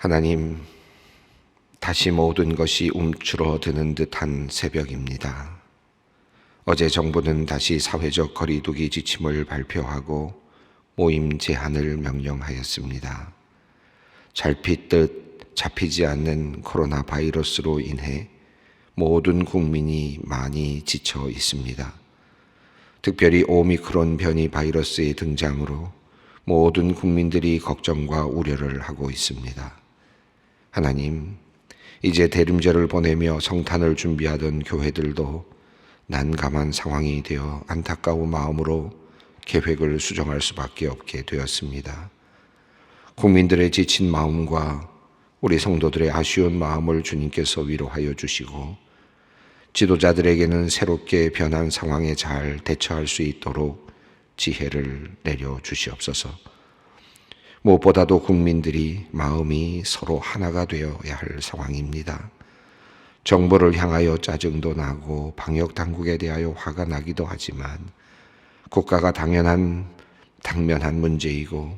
하나님, 다시 모든 것이 움츠러드는 듯한 새벽입니다. 어제 정부는 다시 사회적 거리두기 지침을 발표하고 모임 제한을 명령하였습니다. 잡히듯 잡히지 않는 코로나 바이러스로 인해 모든 국민이 많이 지쳐 있습니다. 특별히 오미크론 변이 바이러스의 등장으로 모든 국민들이 걱정과 우려를 하고 있습니다. 하나님, 이제 대림절을 보내며 성탄을 준비하던 교회들도 난감한 상황이 되어 안타까운 마음으로 계획을 수정할 수밖에 없게 되었습니다. 국민들의 지친 마음과 우리 성도들의 아쉬운 마음을 주님께서 위로하여 주시고, 지도자들에게는 새롭게 변한 상황에 잘 대처할 수 있도록 지혜를 내려 주시옵소서. 무엇보다도 국민들이 마음이 서로 하나가 되어야 할 상황입니다. 정부를 향하여 짜증도 나고 방역 당국에 대하여 화가 나기도 하지만 국가가 당면한 문제이고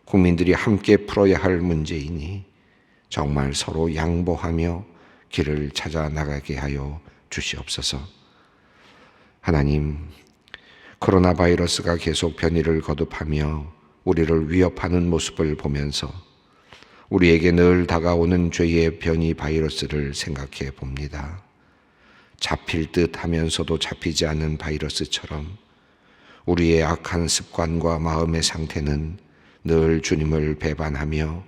국민들이 함께 풀어야 할 문제이니 정말 서로 양보하며 길을 찾아 나가게 하여 주시옵소서. 하나님, 코로나 바이러스가 계속 변이를 거듭하며 우리를 위협하는 모습을 보면서 우리에게 늘 다가오는 죄의 변이 바이러스를 생각해 봅니다. 잡힐 듯 하면서도 잡히지 않는 바이러스처럼 우리의 악한 습관과 마음의 상태는 늘 주님을 배반하며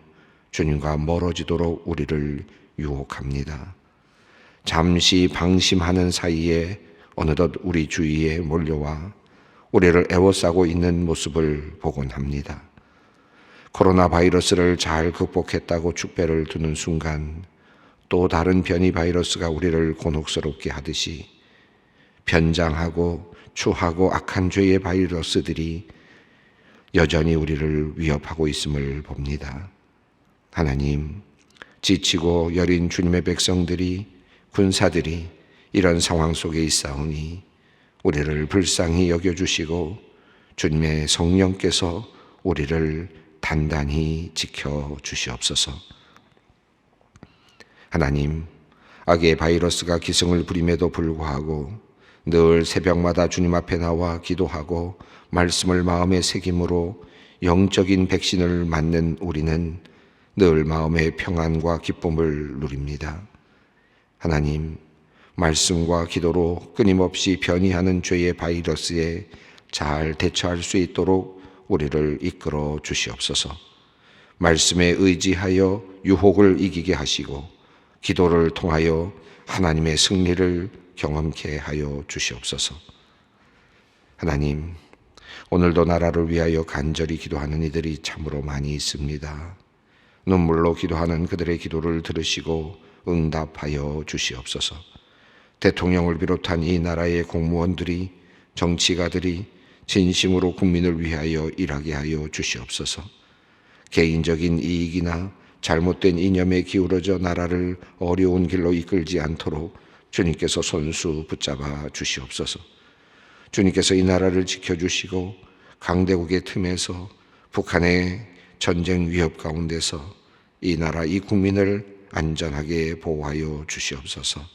주님과 멀어지도록 우리를 유혹합니다. 잠시 방심하는 사이에 어느덧 우리 주위에 몰려와 우리를 애워싸고 있는 모습을 보곤 합니다. 코로나 바이러스를 잘 극복했다고 축배를 두는 순간 또 다른 변이 바이러스가 우리를 곤혹스럽게 하듯이 변장하고 추하고 악한 죄의 바이러스들이 여전히 우리를 위협하고 있음을 봅니다. 하나님, 지치고 여린 주님의 백성들이, 군사들이 이런 상황 속에 있사오니 우리를 불쌍히 여겨주시고 주님의 성령께서 우리를 단단히 지켜주시옵소서. 하나님, 악의 바이러스가 기승을 부림에도 불구하고 늘 새벽마다 주님 앞에 나와 기도하고 말씀을 마음에 새김으로 영적인 백신을 맞는 우리는 늘 마음의 평안과 기쁨을 누립니다. 하나님, 말씀과 기도로 끊임없이 변이하는 죄의 바이러스에 잘 대처할 수 있도록 우리를 이끌어 주시옵소서. 말씀에 의지하여 유혹을 이기게 하시고 기도를 통하여 하나님의 승리를 경험케 하여 주시옵소서. 하나님, 오늘도 나라를 위하여 간절히 기도하는 이들이 참으로 많이 있습니다. 눈물로 기도하는 그들의 기도를 들으시고 응답하여 주시옵소서. 대통령을 비롯한 이 나라의 공무원들이, 정치가들이 진심으로 국민을 위하여 일하게 하여 주시옵소서. 개인적인 이익이나 잘못된 이념에 기울어져 나라를 어려운 길로 이끌지 않도록 주님께서 손수 붙잡아 주시옵소서. 주님께서 이 나라를 지켜주시고 강대국의 틈에서 북한의 전쟁 위협 가운데서 이 나라, 이 국민을 안전하게 보호하여 주시옵소서.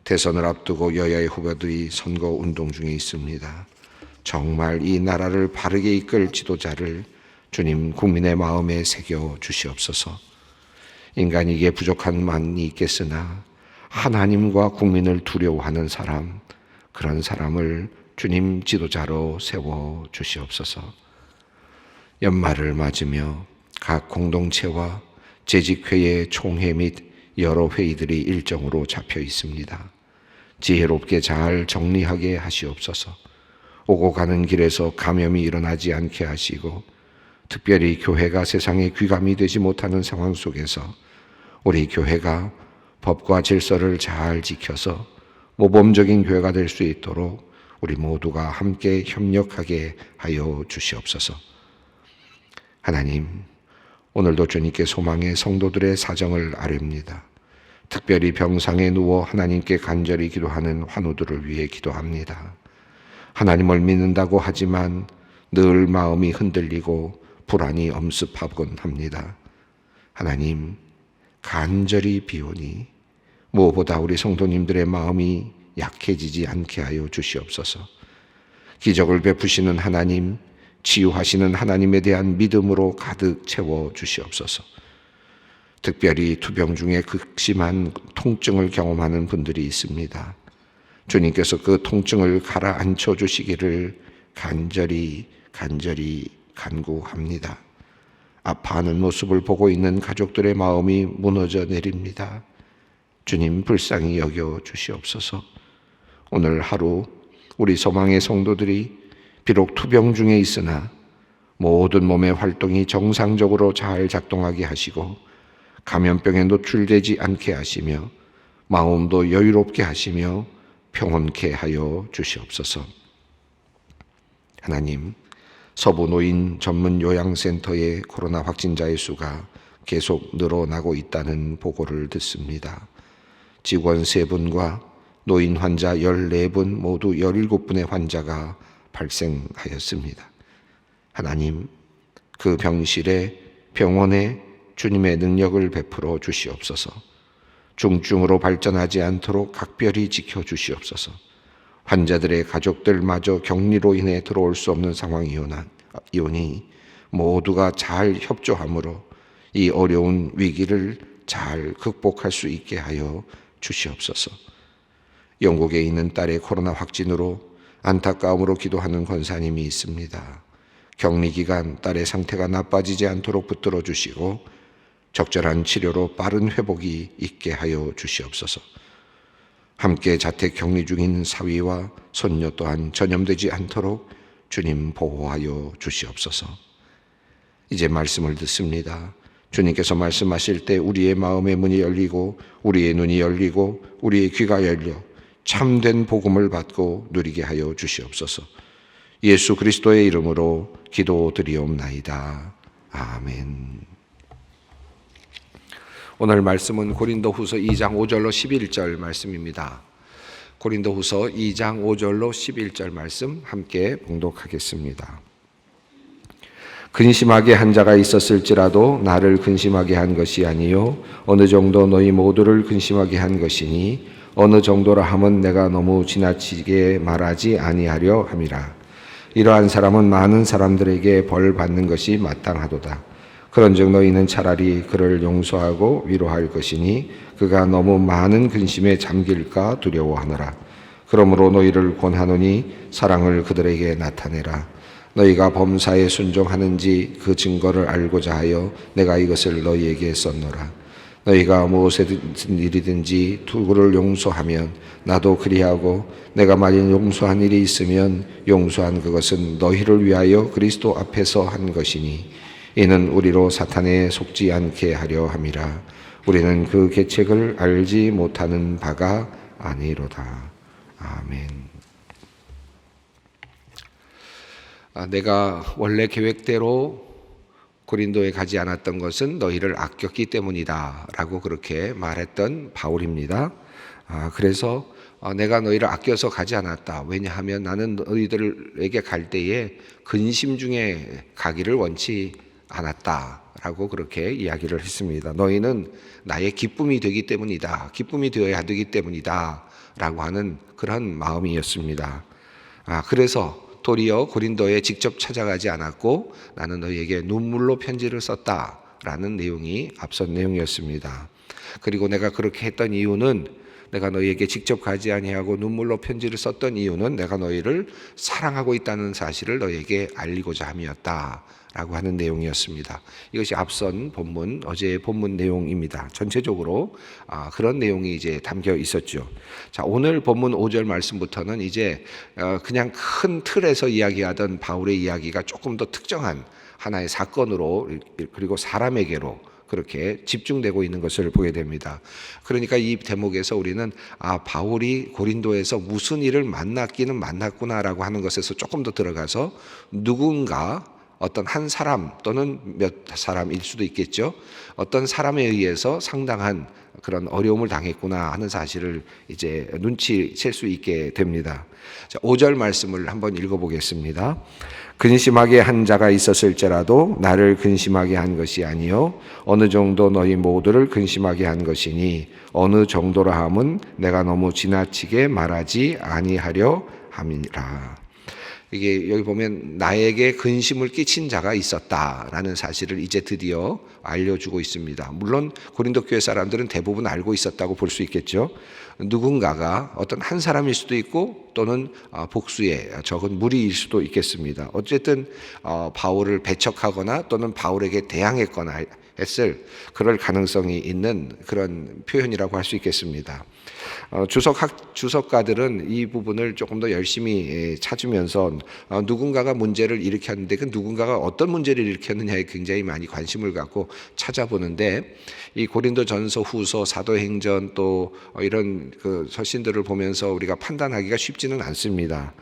대선을 앞두고 여야의 후보들이 선거 운동 중에 있습니다. 정말 이 나라를 바르게 이끌 지도자를 주님 국민의 마음에 새겨 주시옵소서. 인간에게 부족한 만이 있겠으나 하나님과 국민을 두려워하는 사람, 그런 사람을 주님 지도자로 세워 주시옵소서. 연말을 맞으며 각 공동체와 재직회의 총회 및 여러 회의들이 일정으로 잡혀 있습니다. 지혜롭게 잘 정리하게 하시옵소서. 오고 가는 길에서 감염이 일어나지 않게 하시고 특별히 교회가 세상에 귀감이 되지 못하는 상황 속에서 우리 교회가 법과 질서를 잘 지켜서 모범적인 교회가 될 수 있도록 우리 모두가 함께 협력하게 하여 주시옵소서. 하나님, 오늘도 주님께 소망의 성도들의 사정을 아뢰옵니다. 특별히 병상에 누워 하나님께 간절히 기도하는 환우들을 위해 기도합니다. 하나님을 믿는다고 하지만 늘 마음이 흔들리고 불안이 엄습하곤 합니다. 하나님, 간절히 비오니 무엇보다 우리 성도님들의 마음이 약해지지 않게 하여 주시옵소서. 기적을 베푸시는 하나님, 치유하시는 하나님에 대한 믿음으로 가득 채워 주시옵소서. 특별히 투병 중에 극심한 통증을 경험하는 분들이 있습니다. 주님께서 그 통증을 가라앉혀 주시기를 간절히 간구합니다. 아파하는 모습을 보고 있는 가족들의 마음이 무너져 내립니다. 주님, 불쌍히 여겨 주시옵소서. 오늘 하루 우리 소망의 성도들이 비록 투병 중에 있으나 모든 몸의 활동이 정상적으로 잘 작동하게 하시고 감염병에 노출되지 않게 하시며 마음도 여유롭게 하시며 평온케 하여 주시옵소서. 하나님, 서부 노인 전문 요양센터의 코로나 확진자의 수가 계속 늘어나고 있다는 보고를 듣습니다. 직원 3분과 노인 환자 14분 모두 17분의 환자가 발생하였습니다. 하나님, 그 병실에 병원에 주님의 능력을 베풀어 주시옵소서. 중증으로 발전하지 않도록 각별히 지켜주시옵소서. 환자들의 가족들마저 격리로 인해 들어올 수 없는 상황이오니 모두가 잘 협조함으로 이 어려운 위기를 잘 극복할 수 있게 하여 주시옵소서. 영국에 있는 딸의 코로나 확진으로 안타까움으로 기도하는 권사님이 있습니다. 격리 기간 딸의 상태가 나빠지지 않도록 붙들어 주시고 적절한 치료로 빠른 회복이 있게 하여 주시옵소서. 함께 자택 격리 중인 사위와 손녀 또한 전염되지 않도록 주님 보호하여 주시옵소서. 이제 말씀을 듣습니다. 주님께서 말씀하실 때 우리의 마음의 문이 열리고 우리의 눈이 열리고 우리의 귀가 열려 참된 복음을 받고 누리게 하여 주시옵소서. 예수 그리스도의 이름으로 기도드리옵나이다. 아멘. 오늘 말씀은 고린도후서 2장 5절로 11절 말씀입니다. 고린도후서 2장 5절로 11절 말씀 함께 봉독하겠습니다. 근심하게 한 자가 있었을지라도 나를 근심하게 한 것이 아니요 어느 정도 너희 모두를 근심하게 한 것이니 어느 정도라 함은 내가 너무 지나치게 말하지 아니하려 함이라. 이러한 사람은 많은 사람들에게 벌 받는 것이 마땅하도다. 그런즉 너희는 차라리 그를 용서하고 위로할 것이니 그가 너무 많은 근심에 잠길까 두려워하노라. 그러므로 너희를 권하노니 사랑을 그들에게 나타내라. 너희가 범사에 순종하는지 그 증거를 알고자 하여 내가 이것을 너희에게 썼노라. 너희가 무엇의 일이든지 누구를 용서하면 나도 그리하고 내가 만일 용서한 일이 있으면 용서한 그것은 너희를 위하여 그리스도 앞에서 한 것이니 이는 우리로 사탄에 속지 않게 하려 함이라. 우리는 그 계책을 알지 못하는 바가 아니로다. 아멘. 내가 원래 계획대로 고린도에 가지 않았던 것은 너희를 아꼈기 때문이다 라고 그렇게 말했던 바울입니다. 그래서 내가 너희를 아껴서 가지 않았다. 왜냐하면 나는 너희들에게 갈 때에 근심 중에 가기를 원치 않았다라고 그렇게 이야기를 했습니다. 너희는 나의 기쁨이 되기 때문이다. 기쁨이 되어야 되기 때문이다 라고 하는 그런 마음이었습니다. 그래서 도리어 고린도에 직접 찾아가지 않았고 나는 너희에게 눈물로 편지를 썼다라는 내용이 앞선 내용이었습니다. 그리고 내가 그렇게 했던 이유는 내가 너희에게 직접 가지 아니하고 눈물로 편지를 썼던 이유는 내가 너희를 사랑하고 있다는 사실을 너희에게 알리고자 함이었다라고 하는 내용이었습니다. 이것이 앞선 본문, 어제의 본문 내용입니다. 전체적으로 그런 내용이 이제 담겨 있었죠. 자, 오늘 본문 5절 말씀부터는 이제 그냥 큰 틀에서 이야기하던 바울의 이야기가 조금 더 특정한 하나의 사건으로 그리고 사람에게로 그렇게 집중되고 있는 것을 보게 됩니다. 그러니까 이 대목에서 우리는 바울이 고린도에서 무슨 일을 만났기는 만났구나라고 하는 것에서 조금 더 들어가서 누군가 어떤 한 사람 또는 몇 사람일 수도 있겠죠. 어떤 사람에 의해서 상당한 그런 어려움을 당했구나 하는 사실을 이제 눈치챌 수 있게 됩니다. 자, 5절 말씀을 한번 읽어보겠습니다. 근심하게 한 자가 있었을지라도 나를 근심하게 한 것이 아니요 어느 정도 너희 모두를 근심하게 한 것이니 어느 정도라 함은 내가 너무 지나치게 말하지 아니하려 함이라. 이게 여기 보면 나에게 근심을 끼친 자가 있었다라는 사실을 이제 드디어 알려주고 있습니다. 물론 고린도 교회 사람들은 대부분 알고 있었다고 볼 수 있겠죠. 누군가가 어떤 한 사람일 수도 있고 또는 복수의 적은 무리일 수도 있겠습니다. 어쨌든 바울을 배척하거나 또는 바울에게 대항했거나 했을 그럴 가능성이 있는 그런 표현이라고 할 수 있겠습니다. 주석가들은 이 부분을 조금 더 열심히 찾으면서 누군가가 문제를 일으켰는데 그 누군가가 어떤 문제를 일으켰느냐에 굉장히 많이 관심을 갖고 찾아보는데 이 고린도전서, 후서, 사도행전 또 이런 그 서신들을 보면서 우리가 판단하기가 쉽지는 않습니다.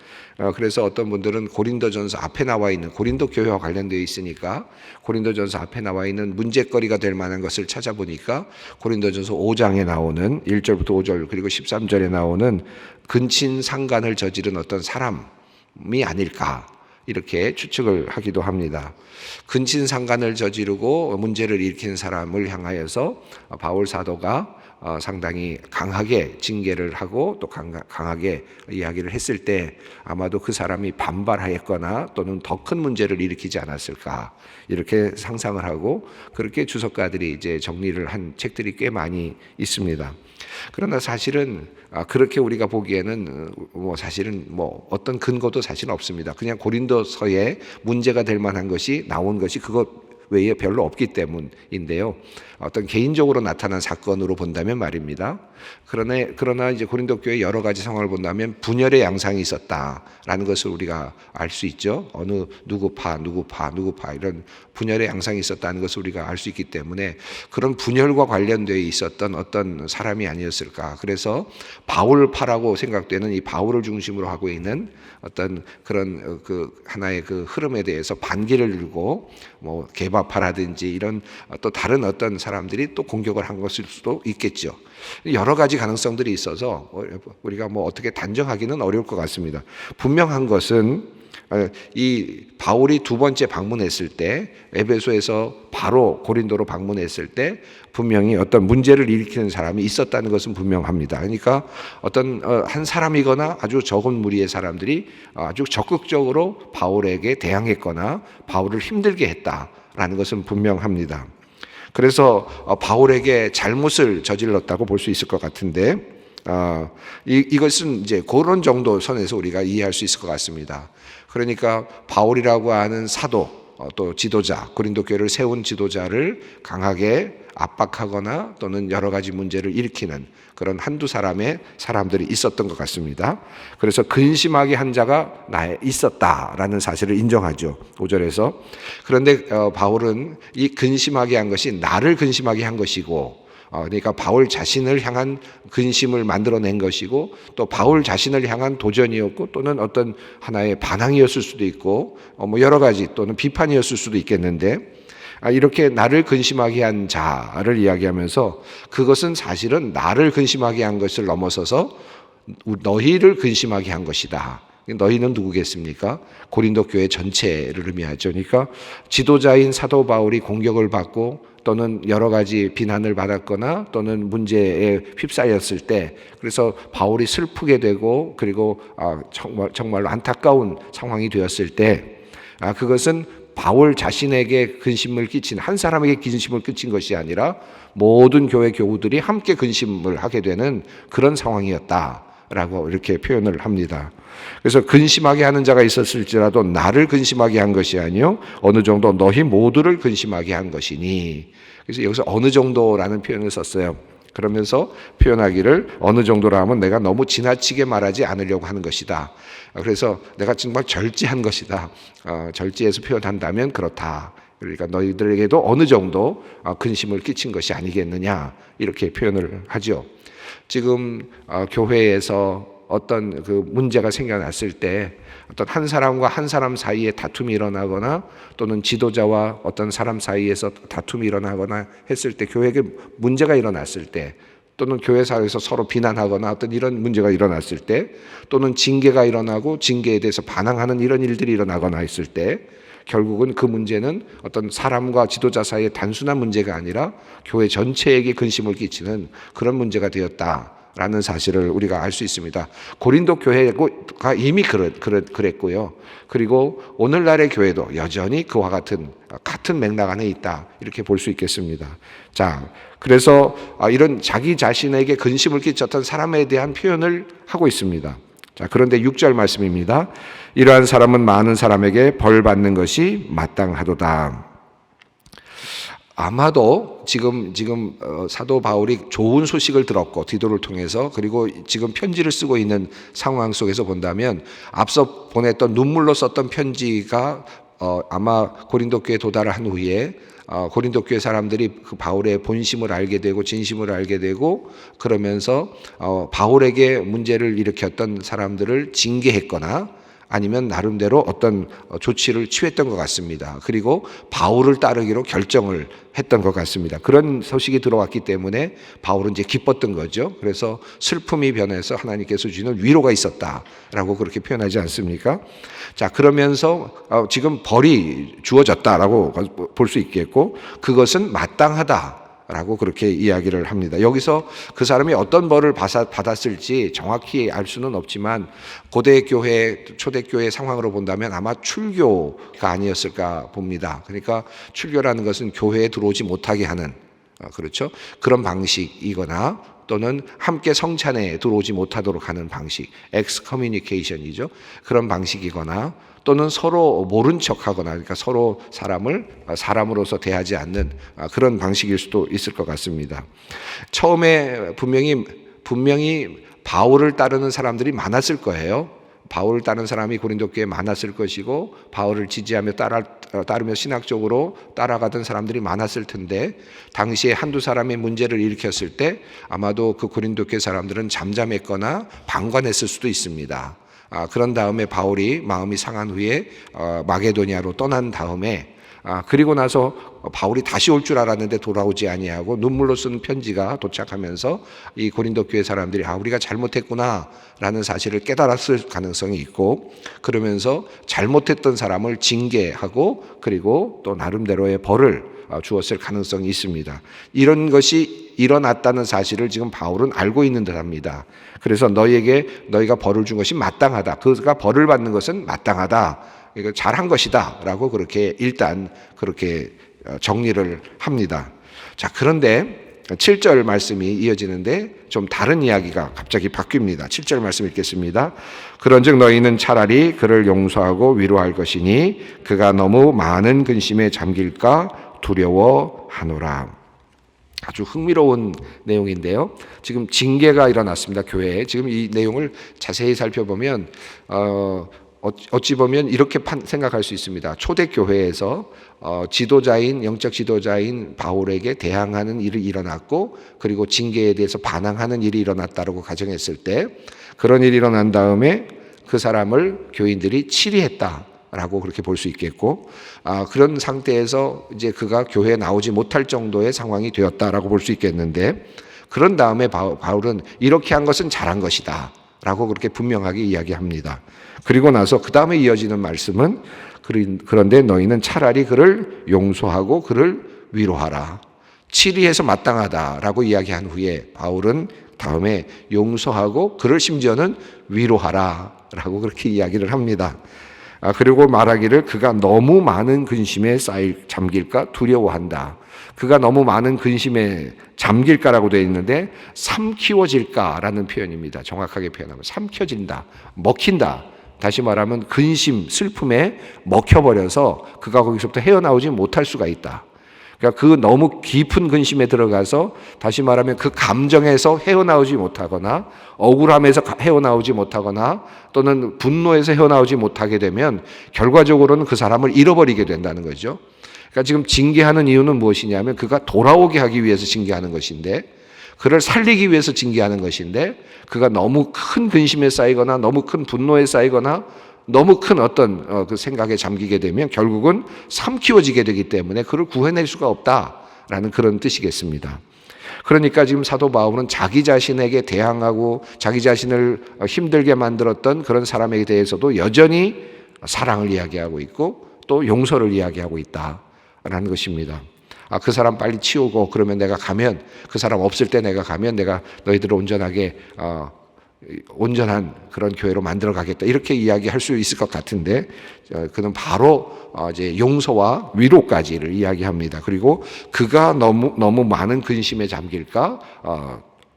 그래서 어떤 분들은 고린도전서 앞에 나와 있는 고린도 교회와 관련되어 있으니까 고린도전서 앞에 나와 있는 문제거리가 될 만한 것을 찾아보니까 고린도전서 5장에 나오는 1절부터 5절 그리고 13절에 나오는 근친상간을 저지른 어떤 사람이 아닐까 이렇게 추측을 하기도 합니다. 근친상간을 저지르고 문제를 일으킨 사람을 향하여서 바울 사도가 상당히 강하게 징계를 하고 또 강하게 이야기를 했을 때 아마도 그 사람이 반발하였거나 또는 더 큰 문제를 일으키지 않았을까 이렇게 상상을 하고 그렇게 주석가들이 이제 정리를 한 책들이 꽤 많이 있습니다. 그러나 사실은 그렇게 우리가 보기에는 사실은 어떤 근거도 사실 없습니다. 그냥 고린도서에 문제가 될 만한 것이 나온 것이 그것 외에 별로 없기 때문인데요. 어떤 개인적으로 나타난 사건으로 본다면 말입니다. 그러나 이제 고린도 교회 여러 가지 상황을 본다면 분열의 양상이 있었다라는 것을 우리가 알 수 있죠. 어느 누구파 이런 분열의 양상이 있었다는 것을 우리가 알 수 있기 때문에 그런 분열과 관련되어 있었던 어떤 사람이 아니었을까. 그래서 바울파라고 생각되는 이 바울을 중심으로 하고 있는 어떤 그런 그 하나의 그 흐름에 대해서 반기를 들고 개바파라든지 이런 또 다른 어떤 사람들이 또 공격을 한 것일 수도 있겠죠. 여러 가지 가능성들이 있어서 우리가 어떻게 단정하기는 어려울 것 같습니다. 분명한 것은 이 바울이 두 번째 방문했을 때 에베소에서 바로 고린도로 방문했을 때 분명히 어떤 문제를 일으키는 사람이 있었다는 것은 분명합니다. 그러니까 어떤 한 사람이거나 아주 적은 무리의 사람들이 아주 적극적으로 바울에게 대항했거나 바울을 힘들게 했다라는 것은 분명합니다. 그래서 바울에게 잘못을 저질렀다고 볼 수 있을 것 같은데 이것은 이제 그런 정도 선에서 우리가 이해할 수 있을 것 같습니다. 그러니까 바울이라고 하는 사도 또 지도자, 고린도 교회를 세운 지도자를 강하게 압박하거나 또는 여러 가지 문제를 일으키는 그런 한두 사람들이 있었던 것 같습니다. 그래서 근심하게 한 자가 나에 있었다라는 사실을 인정하죠. 5절에서. 그런데 바울은 이 근심하게 한 것이 나를 근심하게 한 것이고 그러니까 바울 자신을 향한 근심을 만들어낸 것이고 또 바울 자신을 향한 도전이었고 또는 어떤 하나의 반항이었을 수도 있고 여러 가지 또는 비판이었을 수도 있겠는데 이렇게 나를 근심하게 한 자를 이야기하면서 그것은 사실은 나를 근심하게 한 것을 넘어서서 너희를 근심하게 한 것이다. 너희는 누구겠습니까? 고린도 교회 전체를 의미하죠. 그러니까 지도자인 사도 바울이 공격을 받고 또는 여러 가지 비난을 받았거나 또는 문제에 휩싸였을 때 그래서 바울이 슬프게 되고 그리고 정말로 안타까운 상황이 되었을 때 그것은 바울 자신에게 근심을 끼친 한 사람에게 근심을 끼친 것이 아니라 모든 교회 교우들이 함께 근심을 하게 되는 그런 상황이었다라고 이렇게 표현을 합니다. 그래서 근심하게 하는 자가 있었을지라도 나를 근심하게 한 것이 아니요 어느 정도 너희 모두를 근심하게 한 것이니. 그래서 여기서 어느 정도라는 표현을 썼어요. 그러면서 표현하기를 어느 정도라 하면 내가 너무 지나치게 말하지 않으려고 하는 것이다. 그래서 내가 정말 절제한 것이다. 절제해서 표현한다면 그렇다. 그러니까 너희들에게도 어느 정도 근심을 끼친 것이 아니겠느냐 이렇게 표현을 하죠. 지금 교회에서 어떤 그 문제가 생겨났을 때 어떤 한 사람과 한 사람 사이에 다툼이 일어나거나 또는 지도자와 어떤 사람 사이에서 다툼이 일어나거나 했을 때, 교회에 문제가 일어났을 때, 또는 교회사에서 서로 비난하거나 어떤 이런 문제가 일어났을 때, 또는 징계가 일어나고 징계에 대해서 반항하는 이런 일들이 일어나거나 했을 때, 결국은 그 문제는 어떤 사람과 지도자 사이의 단순한 문제가 아니라 교회 전체에게 근심을 끼치는 그런 문제가 되었다라는 사실을 우리가 알 수 있습니다. 고린도 교회가 이미 그랬고요. 그리고 오늘날의 교회도 여전히 그와 같은 맥락 안에 있다, 이렇게 볼 수 있겠습니다. 자, 그래서 이런 자기 자신에게 근심을 끼쳤던 사람에 대한 표현을 하고 있습니다. 자, 그런데 6절 말씀입니다. 이러한 사람은 많은 사람에게 벌 받는 것이 마땅하도다. 아마도 지금 사도 바울이 좋은 소식을 들었고 디도를 통해서, 그리고 지금 편지를 쓰고 있는 상황 속에서 본다면 앞서 보냈던 눈물로 썼던 편지가 아마 고린도 교회에 도달을 한 후에 고린도 교회 사람들이 그 바울의 본심을 알게 되고 진심을 알게 되고, 그러면서 바울에게 문제를 일으켰던 사람들을 징계했거나 아니면 나름대로 어떤 조치를 취했던 것 같습니다. 그리고 바울을 따르기로 결정을 했던 것 같습니다. 그런 소식이 들어왔기 때문에 바울은 이제 기뻤던 거죠. 그래서 슬픔이 변해서 하나님께서 주시는 위로가 있었다라고 그렇게 표현하지 않습니까? 자, 그러면서 지금 벌이 주어졌다라고 볼 수 있겠고, 그것은 마땅하다라고 그렇게 이야기를 합니다. 여기서 그 사람이 어떤 벌을 받았을지 정확히 알 수는 없지만 고대 교회, 초대 교회 상황으로 본다면 아마 출교가 아니었을까 봅니다. 그러니까 출교라는 것은 교회에 들어오지 못하게 하는, 그렇죠? 그런 방식이거나 또는 함께 성찬에 들어오지 못하도록 하는 방식, 엑스커뮤니케이션이죠. 그런 방식이거나 또는 서로 모른 척하거나, 그러니까 서로 사람을 사람으로서 대하지 않는 그런 방식일 수도 있을 것 같습니다. 처음에 분명히 바울을 따르는 사람들이 많았을 거예요. 바울을 따르는 사람이 고린도 교회에 많았을 것이고, 바울을 지지하며 따르며 신학적으로 따라가던 사람들이 많았을 텐데, 당시에 한두 사람의 문제를 일으켰을 때 아마도 그 고린도 교회 사람들은 잠잠했거나 방관했을 수도 있습니다. 그런 다음에 바울이 마음이 상한 후에 마게도니아로 떠난 다음에, 그리고 나서 바울이 다시 올 줄 알았는데 돌아오지 아니하고 눈물로 쓴 편지가 도착하면서 이 고린도 교회 사람들이 우리가 잘못했구나라는 사실을 깨달았을 가능성이 있고, 그러면서 잘못했던 사람을 징계하고 그리고 또 나름대로의 벌을 주었을 가능성이 있습니다. 이런 것이 일어났다는 사실을 지금 바울은 알고 있는 듯합니다. 그래서 너희가 벌을 준 것이 마땅하다, 그가 벌을 받는 것은 마땅하다, 이거 잘한 것이다 라고 그렇게 일단 그렇게 정리를 합니다. 자, 그런데 7절 말씀이 이어지는데 좀 다른 이야기가 갑자기 바뀝니다. 7절 말씀 읽겠습니다. 그런즉 너희는 차라리 그를 용서하고 위로할 것이니 그가 너무 많은 근심에 잠길까 두려워하노라. 아주 흥미로운 내용인데요. 지금 징계가 일어났습니다. 교회에. 지금 이 내용을 자세히 살펴보면 어찌 보면 이렇게 생각할 수 있습니다. 초대교회에서 영적 지도자인 바울에게 대항하는 일이 일어났고, 그리고 징계에 대해서 반항하는 일이 일어났다고 가정했을 때, 그런 일이 일어난 다음에 그 사람을 교인들이 치리했다라고 그렇게 볼 수 있겠고, 그런 상태에서 이제 그가 교회에 나오지 못할 정도의 상황이 되었다라고 볼 수 있겠는데, 그런 다음에 바울은 이렇게 한 것은 잘한 것이다 라고 그렇게 분명하게 이야기합니다. 그리고 나서 그 다음에 이어지는 말씀은 그런데 너희는 차라리 그를 용서하고 그를 위로하라. 치리해서 마땅하다라고 이야기한 후에 바울은 다음에 용서하고 그를 심지어는 위로하라라고 그렇게 이야기를 합니다. 그리고 말하기를 그가 너무 많은 근심에 잠길까 두려워한다. 그가 너무 많은 근심에 잠길까라고 되어 있는데 삼키워질까라는 표현입니다. 정확하게 표현하면 삼켜진다, 먹힌다. 다시 말하면 근심, 슬픔에 먹혀버려서 그가 거기서부터 헤어나오지 못할 수가 있다. 그러니까 그 너무 깊은 근심에 들어가서 다시 말하면 그 감정에서 헤어나오지 못하거나 억울함에서 헤어나오지 못하거나 또는 분노에서 헤어나오지 못하게 되면 결과적으로는 그 사람을 잃어버리게 된다는 거죠. 그러니까 지금 징계하는 이유는 무엇이냐면 그가 돌아오게 하기 위해서 징계하는 것인데, 그를 살리기 위해서 징계하는 것인데 그가 너무 큰 근심에 쌓이거나 너무 큰 분노에 쌓이거나 너무 큰 어떤 그 생각에 잠기게 되면 결국은 삼키워지게 되기 때문에 그를 구해낼 수가 없다라는 그런 뜻이겠습니다. 그러니까 지금 사도 바울은 자기 자신에게 대항하고 자기 자신을 힘들게 만들었던 그런 사람에 대해서도 여전히 사랑을 이야기하고 있고 또 용서를 이야기하고 있다라는 것입니다. 그 사람 빨리 치우고 그러면 내가 가면 그 사람 없을 때 내가 가면 내가 너희들을 온전하게 온전한 그런 교회로 만들어 가겠다 이렇게 이야기할 수 있을 것 같은데 그는 바로 이제 용서와 위로까지를 이야기합니다. 그리고 그가 너무 많은 근심에 잠길까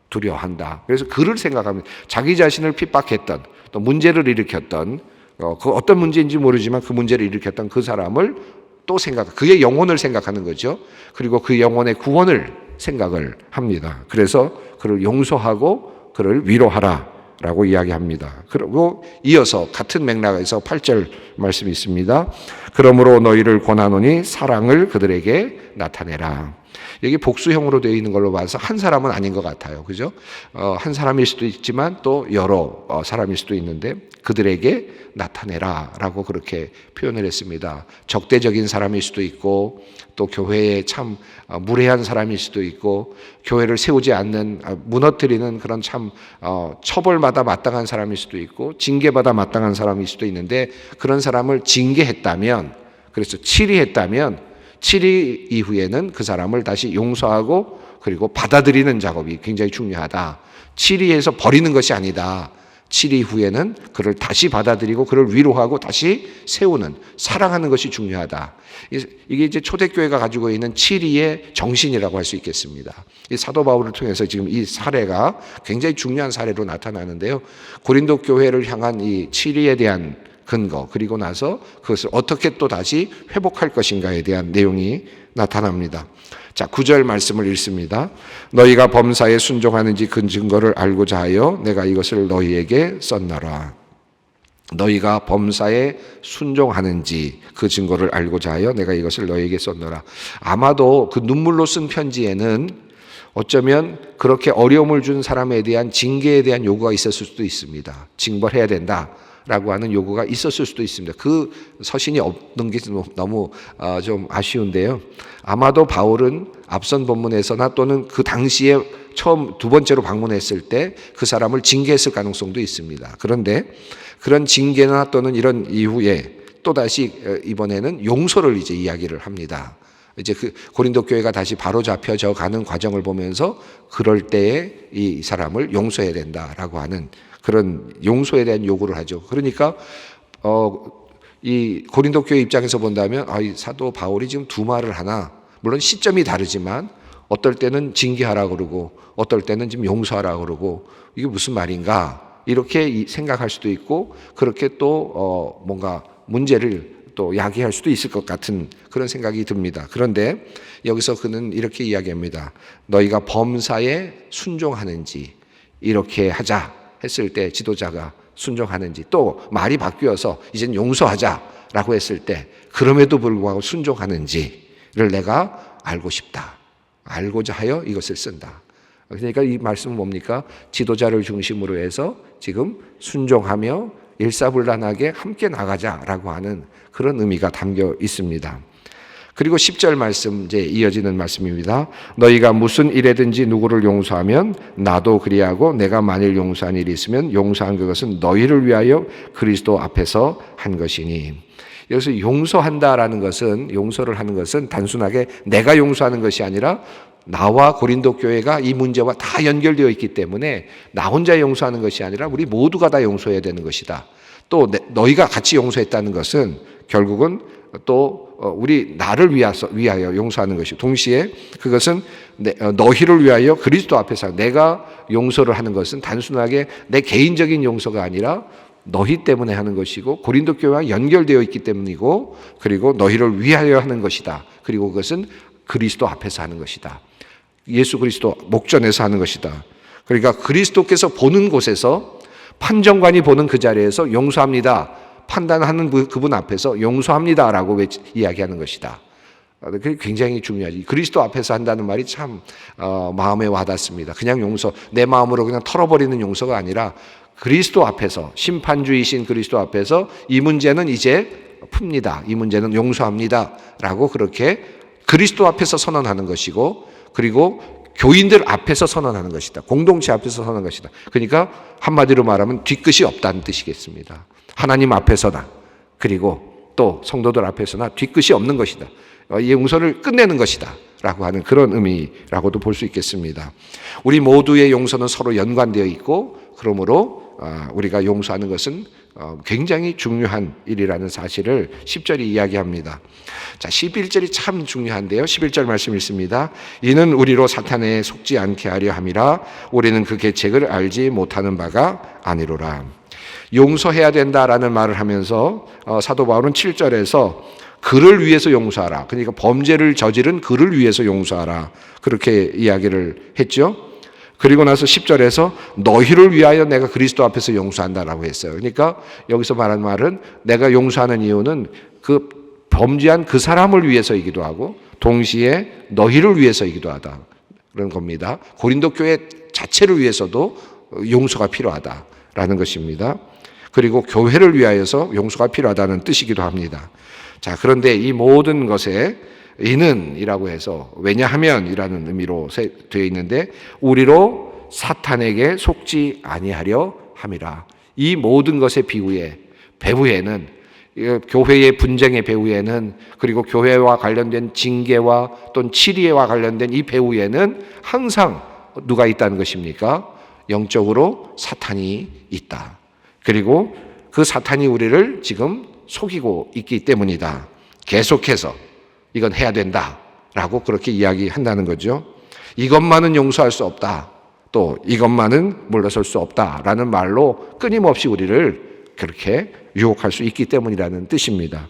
두려워한다. 그래서 그를 생각하면 자기 자신을 핍박했던 또 문제를 일으켰던 그 어떤 문제인지 모르지만 그 문제를 일으켰던 그 사람을 또 그의 영혼을 생각하는 거죠. 그리고 그 영혼의 구원을 생각을 합니다. 그래서 그를 용서하고 그를 위로하라 라고 이야기합니다. 그리고 이어서 같은 맥락에서 8절 말씀이 있습니다. 그러므로 너희를 권하노니 사랑을 그들에게 나타내라. 여기 복수형으로 되어 있는 걸로 봐서 한 사람은 아닌 것 같아요. 그죠? 한 사람일 수도 있지만 또 여러 사람일 수도 있는데 그들에게 나타내라 라고 그렇게 표현을 했습니다. 적대적인 사람일 수도 있고 또 교회에 참 무례한 사람일 수도 있고 교회를 세우지 않는 무너뜨리는 그런 참 처벌받아 마땅한 사람일 수도 있고 징계받아 마땅한 사람일 수도 있는데 그런 사람을 징계했다면 그래서 치리했다면 7일 이후에는 그 사람을 다시 용서하고 그리고 받아들이는 작업이 굉장히 중요하다. 7일에서 버리는 것이 아니다. 7일 후에는 그를 다시 받아들이고 그를 위로하고 다시 세우는 사랑하는 것이 중요하다. 이게 이제 초대교회가 가지고 있는 7일의 정신이라고 할 수 있겠습니다. 이 사도 바울을 통해서 지금 이 사례가 굉장히 중요한 사례로 나타나는데요. 고린도 교회를 향한 이 7일에 대한 근거 그리고 나서 그것을 어떻게 또 다시 회복할 것인가에 대한 내용이 나타납니다. 자, 9절 말씀을 읽습니다. 너희가 범사에 순종하는지 그 증거를 알고자 하여 내가 이것을 너희에게 썼노라. 너희가 범사에 순종하는지 그 증거를 알고자 하여 내가 이것을 너희에게 썼노라. 아마도 그 눈물로 쓴 편지에는 어쩌면 그렇게 어려움을 준 사람에 대한 징계에 대한 요구가 있었을 수도 있습니다. 징벌해야 된다 라고 하는 요구가 있었을 수도 있습니다. 그 서신이 없는 게 너무 좀 아쉬운데요. 아마도 바울은 앞선 본문에서나 또는 그 당시에 처음 두 번째로 방문했을 때 그 사람을 징계했을 가능성도 있습니다. 그런데 그런 징계나 또는 이런 이후에 또다시 이번에는 용서를 이제 이야기를 합니다. 이제 그 고린도 교회가 다시 바로잡혀져 가는 과정을 보면서 그럴 때에 이 사람을 용서해야 된다라고 하는 그런 용서에 대한 요구를 하죠. 그러니까 이 고린도 교회 입장에서 본다면 이 사도 바울이 지금 두 말을 하나 물론 시점이 다르지만 어떨 때는 징계하라 그러고 어떨 때는 지금 용서하라 그러고 이게 무슨 말인가 이렇게 생각할 수도 있고 그렇게 또 뭔가 문제를 또 야기할 수도 있을 것 같은 그런 생각이 듭니다. 그런데 여기서 그는 이렇게 이야기합니다. 너희가 범사에 순종하는지 이렇게 하자 했을 때 지도자가 순종하는지 또 말이 바뀌어서 이젠 용서하자라고 했을 때 그럼에도 불구하고 순종하는지를 내가 알고 싶다. 알고자 하여 이것을 쓴다. 그러니까 이 말씀은 뭡니까? 지도자를 중심으로 해서 지금 순종하며 일사불란하게 함께 나가자라고 하는 그런 의미가 담겨 있습니다. 그리고 10절 말씀 이제 이어지는 말씀입니다. 너희가 무슨 일에든지 누구를 용서하면 나도 그리하고 내가 만일 용서한 일이 있으면 용서한 그것은 너희를 위하여 그리스도 앞에서 한 것이니. 여기서 용서한다라는 것은 용서를 하는 것은 단순하게 내가 용서하는 것이 아니라 나와 고린도 교회가 이 문제와 다 연결되어 있기 때문에 나 혼자 용서하는 것이 아니라 우리 모두가 다 용서해야 되는 것이다. 또 너희가 같이 용서했다는 것은 결국은 또 우리 나를 위하여 용서하는 것이 동시에 그것은 너희를 위하여 그리스도 앞에서 내가 용서를 하는 것은 단순하게 내 개인적인 용서가 아니라 너희 때문에 하는 것이고 고린도 교회와 연결되어 있기 때문이고 그리고 너희를 위하여 하는 것이다. 그리고 그것은 그리스도 앞에서 하는 것이다. 예수 그리스도 목전에서 하는 것이다. 그러니까 그리스도께서 보는 곳에서 판정관이 보는 그 자리에서 용서합니다. 판단하는 그분 앞에서 용서합니다라고 이야기하는 것이다. 그게 굉장히 중요하지. 그리스도 앞에서 한다는 말이 참 마음에 와닿습니다. 그냥 용서, 내 마음으로 그냥 털어버리는 용서가 아니라 그리스도 앞에서, 심판주이신 그리스도 앞에서 이 문제는 이제 풉니다. 이 문제는 용서합니다. 라고 그렇게 그리스도 앞에서 선언하는 것이고, 그리고 교인들 앞에서 선언하는 것이다. 공동체 앞에서 선언하는 것이다. 그러니까 한마디로 말하면 뒤끝이 없다는 뜻이겠습니다. 하나님 앞에서나, 그리고 또 성도들 앞에서나 뒤끝이 없는 것이다. 이 용서를 끝내는 것이다. 라고 하는 그런 의미라고도 볼 수 있겠습니다. 우리 모두의 용서는 서로 연관되어 있고, 그러므로 우리가 용서하는 것은 굉장히 중요한 일이라는 사실을 10절이 이야기합니다. 자, 11절이 참 중요한데요. 11절 말씀 읽습니다. 이는 우리로 사탄에 속지 않게 하려 함이라 우리는 그 계책을 알지 못하는 바가 아니로라. 용서해야 된다라는 말을 하면서 사도 바울은 7절에서 그를 위해서 용서하라. 그러니까 범죄를 저지른 그를 위해서 용서하라. 그렇게 이야기를 했죠. 그리고 나서 10절에서 너희를 위하여 내가 그리스도 앞에서 용서한다라고 했어요. 그러니까 여기서 말한 말은 내가 용서하는 이유는 그 범죄한 그 사람을 위해서이기도 하고 동시에 너희를 위해서이기도 하다. 그런 겁니다. 고린도 교회 자체를 위해서도 용서가 필요하다라는 것입니다. 그리고 교회를 위하여서 용서가 필요하다는 뜻이기도 합니다. 자, 그런데 이 모든 것에 이는이라고 해서 왜냐하면이라는 의미로 되어 있는데 우리로 사탄에게 속지 아니하려 함이라. 이 모든 것의 배후에는 교회의 분쟁의 배후에는 그리고 교회와 관련된 징계와 또는 치리와 관련된 이 배후에는 항상 누가 있다는 것입니까? 영적으로 사탄이 있다. 그리고 그 사탄이 우리를 지금 속이고 있기 때문이다. 계속해서 이건 해야 된다라고 그렇게 이야기한다는 거죠. 이것만은 용서할 수 없다. 또 이것만은 물러설 수 없다라는 말로 끊임없이 우리를 그렇게 유혹할 수 있기 때문이라는 뜻입니다.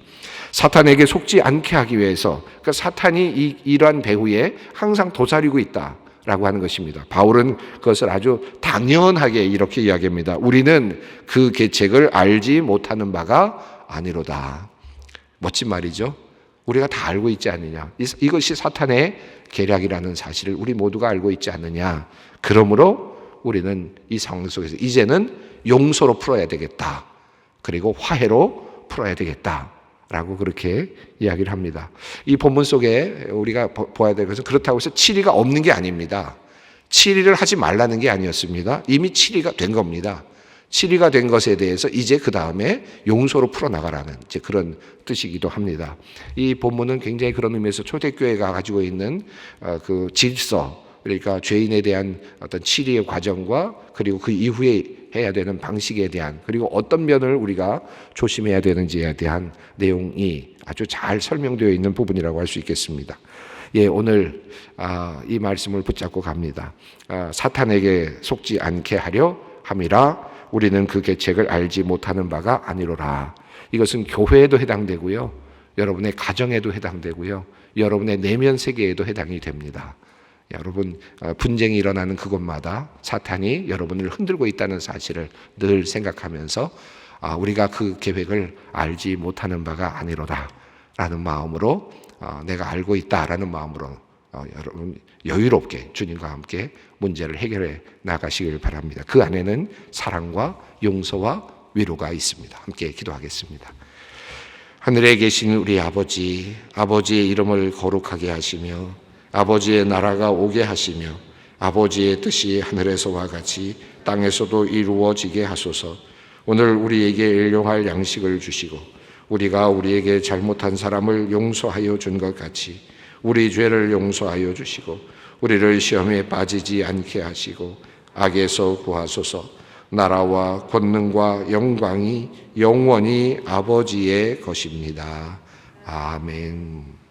사탄에게 속지 않게 하기 위해서 그러니까 사탄이 이러한 배후에 항상 도사리고 있다라고 하는 것입니다. 바울은 그것을 아주 당연하게 이렇게 이야기합니다. 우리는 그 계책을 알지 못하는 바가 아니로다. 멋진 말이죠. 우리가 다 알고 있지 않느냐. 이것이 사탄의 계략이라는 사실을 우리 모두가 알고 있지 않느냐. 그러므로 우리는 이 상황 속에서 이제는 용서로 풀어야 되겠다. 그리고 화해로 풀어야 되겠다. 라고 그렇게 이야기를 합니다. 이 본문 속에 우리가 보아야 될 것은 그렇다고 해서 치리가 없는 게 아닙니다. 치리를 하지 말라는 게 아니었습니다. 이미 치리가 된 겁니다. 치리가 된 것에 대해서 이제 그 다음에 용서로 풀어나가라는 이제 그런 뜻이기도 합니다. 이 본문은 굉장히 그런 의미에서 초대교회가 가지고 있는 그 질서, 그러니까 죄인에 대한 어떤 치리의 과정과 그리고 그 이후에 해야 되는 방식에 대한 그리고 어떤 면을 우리가 조심해야 되는지에 대한 내용이 아주 잘 설명되어 있는 부분이라고 할 수 있겠습니다. 예, 오늘 이 말씀을 붙잡고 갑니다. 사탄에게 속지 않게 하려 함이라 우리는 그 계책을 알지 못하는 바가 아니로라. 이것은 교회에도 해당되고요. 여러분의 가정에도 해당되고요. 여러분의 내면 세계에도 해당이 됩니다. 여러분 분쟁이 일어나는 그곳마다 사탄이 여러분을 흔들고 있다는 사실을 늘 생각하면서 우리가 그 계획을 알지 못하는 바가 아니로다 라는 마음으로 내가 알고 있다라는 마음으로 여러분 여유롭게 주님과 함께 문제를 해결해 나가시길 바랍니다. 그 안에는 사랑과 용서와 위로가 있습니다. 함께 기도하겠습니다. 하늘에 계신 우리 아버지, 아버지의 이름을 거룩하게 하시며 아버지의 나라가 오게 하시며 아버지의 뜻이 하늘에서와 같이 땅에서도 이루어지게 하소서. 오늘 우리에게 일용할 양식을 주시고 우리가 우리에게 잘못한 사람을 용서하여 준 것 같이 우리 죄를 용서하여 주시고 우리를 시험에 빠지지 않게 하시고 악에서 구하소서. 나라와 권능과 영광이 영원히 아버지의 것입니다. 아멘.